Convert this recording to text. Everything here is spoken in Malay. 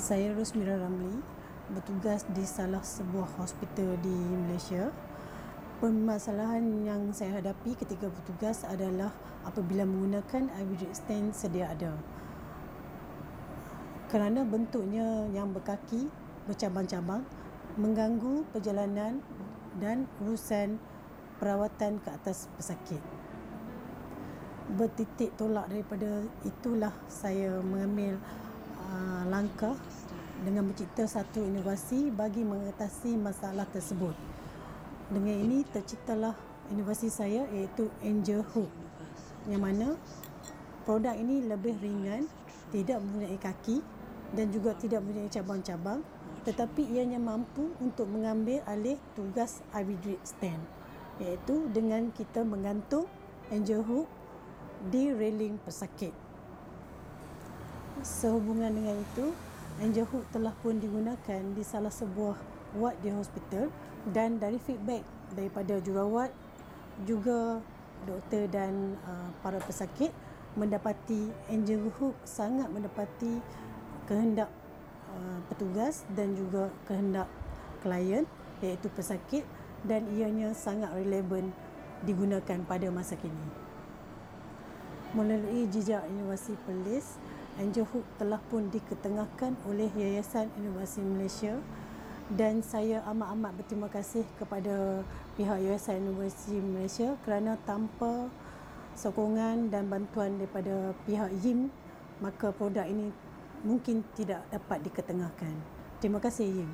Saya Rosmira Ramli, bertugas di salah sebuah hospital di Malaysia. Permasalahan yang saya hadapi ketika bertugas adalah apabila menggunakan IV drip stand sedia ada. Kerana bentuknya yang berkaki, bercabang-cabang, mengganggu perjalanan dan urusan perawatan ke atas pesakit. Bertitik tolak daripada itulah saya mengambil langkah dengan mencipta satu inovasi bagi mengatasi masalah tersebut. Dengan ini terciptalah inovasi saya, iaitu Angel Hook, yang mana produk ini lebih ringan, tidak mempunyai kaki dan juga tidak mempunyai cabang-cabang, tetapi ianya mampu untuk mengambil alih tugas IV drip stand, iaitu dengan kita menggantung Angel Hook di railing pesakit. Sehubungan dengan itu, Angel Hook telah pun digunakan di salah sebuah ward di hospital, dan dari feedback daripada jurawat, juga doktor dan para pesakit mendapati Angel Hook sangat mendapati kehendak petugas dan juga kehendak klien, iaitu pesakit, dan ianya sangat relevan digunakan pada masa kini. Melalui jejak inovasi Perlis, Angel Hook telah pun diketengahkan oleh Yayasan Inovasi Malaysia, dan saya amat-amat berterima kasih kepada pihak Yayasan Inovasi Malaysia kerana tanpa sokongan dan bantuan daripada pihak YIM, maka produk ini mungkin tidak dapat diketengahkan. Terima kasih YIM.